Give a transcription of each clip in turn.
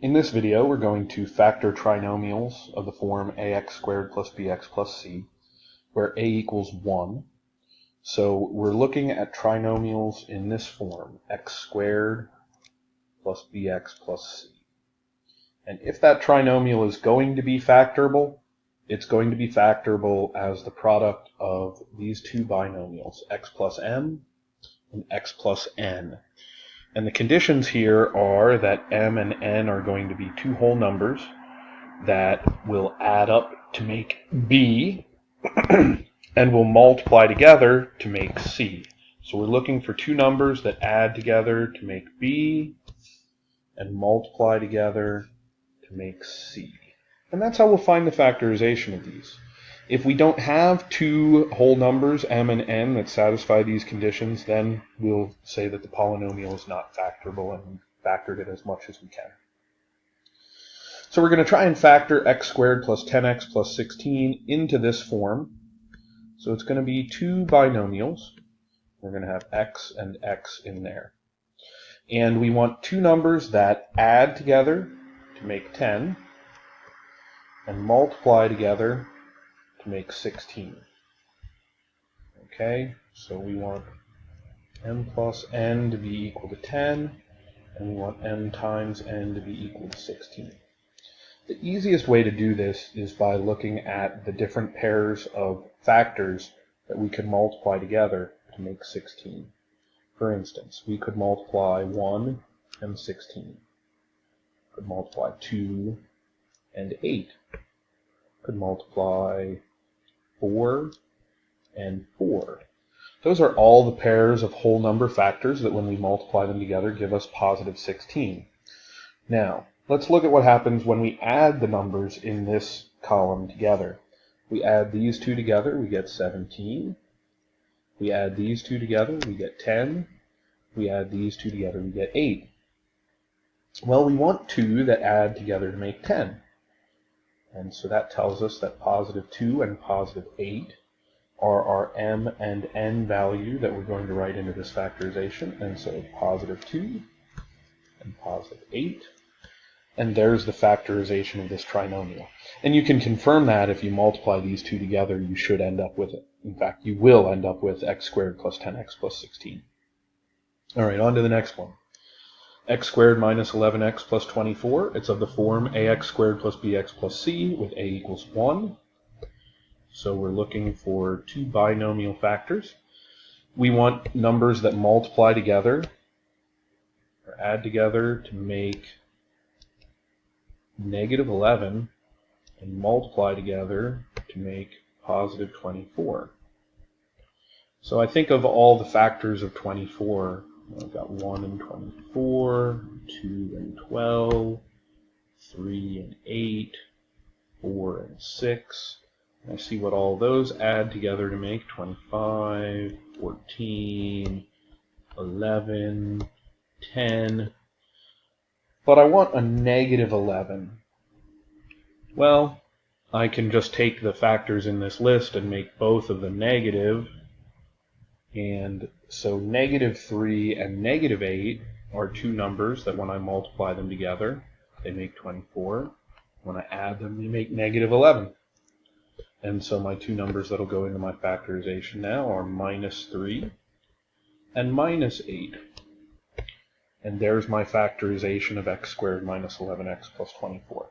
In this video, we're going to factor trinomials of the form ax squared plus bx plus c, where a equals 1. So we're looking at trinomials in this form, x squared plus bx plus c. And if that trinomial is going to be factorable, it's going to be factorable as the product of these two binomials, x plus m and x plus n. And the conditions here are that m and n are going to be two whole numbers that will add up to make b and will multiply together to make c. So we're looking for two numbers that add together to make b and multiply together to make c. And that's how we'll find the factorization of these. If we don't have two whole numbers, m and n, that satisfy these conditions, then we'll say that the polynomial is not factorable and factored it as much as we can. So we're going to try and factor x squared plus 10x plus 16 into this form. So it's going to be two binomials. We're going to have x and x in there. And we want two numbers that add together to make 10 and multiply together to make 16. Okay, so we want m plus n to be equal to 10, and we want m times n to be equal to 16. The easiest way to do this is by looking at the different pairs of factors that we could multiply together to make 16. For instance, we could multiply 1 and 16. We could multiply 2 and 8. We could multiply 4 and 4. Those are all the pairs of whole number factors that when we multiply them together give us positive 16. Now, let's look at what happens when we add the numbers in this column together. We add these two together, we get 17. We add these two together, we get 10. We add these two together, we get 8. Well, we want two that add together to make 10. And so that tells us that positive 2 and positive 8 are our m and n value that we're going to write into this factorization. And so positive 2 and positive 8. And there's the factorization of this trinomial. And you can confirm that if you multiply these two together, you should end up with it. In fact, you will end up with x squared plus 10x plus 16. All right, on to the next one. X squared minus 11x plus 24. It's of the form ax squared plus bx plus c with a equals 1. So we're looking for two binomial factors. We want numbers that multiply together or add together to make negative 11 and multiply together to make positive 24. So I think of all the factors of 24. I've got 1 and 24, 2 and 12, 3 and 8, 4 and 6. I see what all those add together to make 25, 14, 11, 10. But I want a negative 11. Well, I can just take the factors in this list and make both of them negative. And so negative 3 and negative 8 are two numbers that when I multiply them together, they make 24. When I add them, they make negative 11. And so my two numbers that will go into my factorization now are minus 3 and minus 8. And there's my factorization of x squared minus 11x plus 24.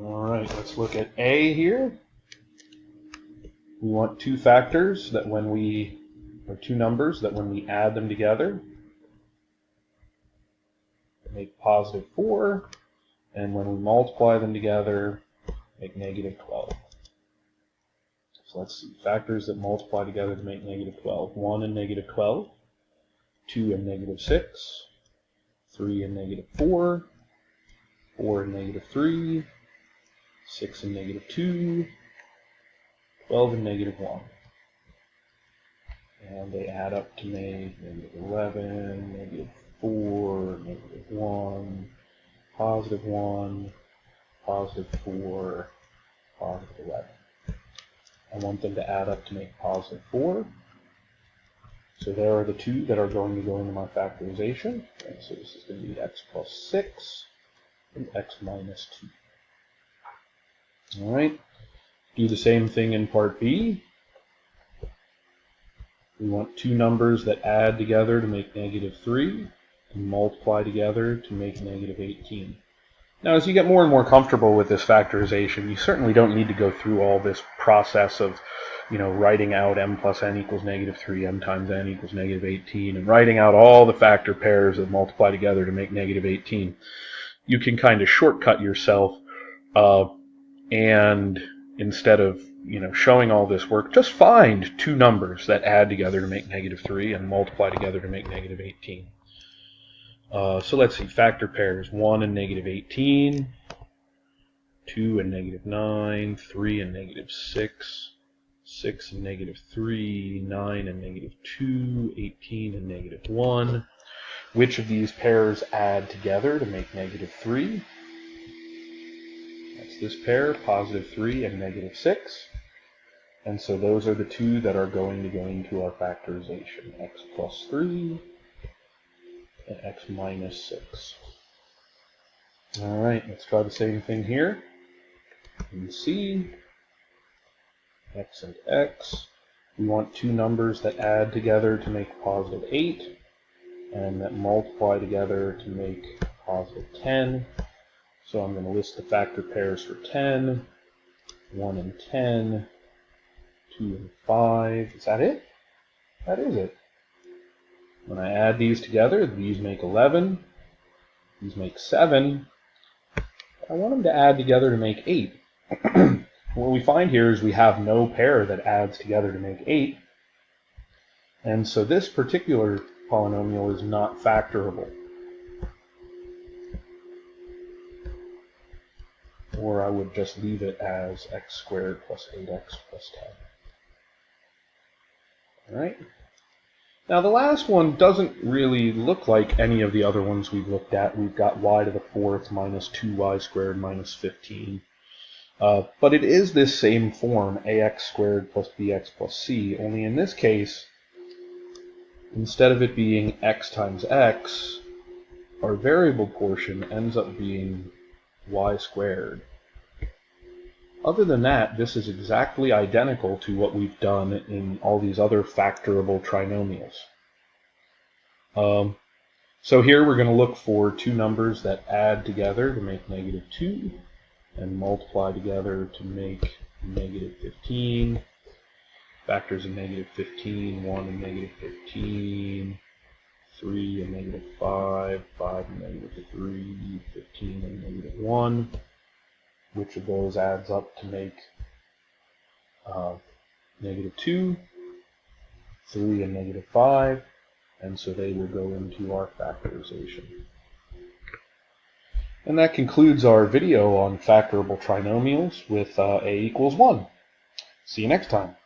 All right, let's look at A here. We want two factors that when we, or two numbers that when we add them together, make positive 4, and when we multiply them together, make negative 12. So let's see, factors that multiply together to make negative 12. 1 and negative 12, 2 and negative 6, 3 and negative 4, 4 and negative 3, 6 and negative 2, 12 and negative 1. And they add up to make negative 11, negative 4, negative 1, positive 1, positive 4, positive 11. I want them to add up to make positive 4. So there are the two that are going to go into my factorization. And so this is going to be x plus 6 and x minus 2. All right. Do the same thing in part B. We want two numbers that add together to make -3 and multiply together to make -18. Now, as you get more and more comfortable with this factorization, you certainly don't need to go through all this process of, writing out m plus n equals -3, m times n equals -18, and writing out all the factor pairs that multiply together to make -18. You can kind of shortcut yourself, and instead of showing all this work, just find two numbers that add together to make -3 and multiply together to make -18. So let's see, factor pairs 1 and -18, 2 and -9, 3 and -6, 6 and -3, 9 and -2, 18 and -1. Which of these pairs add together to make -3? That's this pair, +3 and -6. And so those are the two that are going to go into our factorization, x plus 3 and x minus 6. All right, let's try the same thing here. In C, x and x, we want two numbers that add together to make +8 and that multiply together to make +10. So I'm going to list the factor pairs for 10, 1 and 10, 2 and 5. Is that it? That is it. When I add these together, these make 11, these make 7. I want them to add together to make 8. What we find here is we have no pair that adds together to make 8. And so this particular polynomial is not factorable. Or I would just leave it as x squared plus 8x plus 10. All right. Now the last one doesn't really look like any of the other ones we've looked at. We've got y to the 4th minus 2y squared minus 15. But it is this same form, ax squared plus bx plus c, only in this case, instead of it being x times x, our variable portion ends up being y squared. Other than that, this is exactly identical to what we've done in all these other factorable trinomials. So here we're going to look for two numbers that add together to make -2 and multiply together to make -15. Factors of -15, 1 and -15, 3 and -5, 5 and -3, 15 and -1. Which of those adds up to make -2, 3 and -5, and so they will go into our factorization. And that concludes our video on factorable trinomials with a equals 1. See you next time.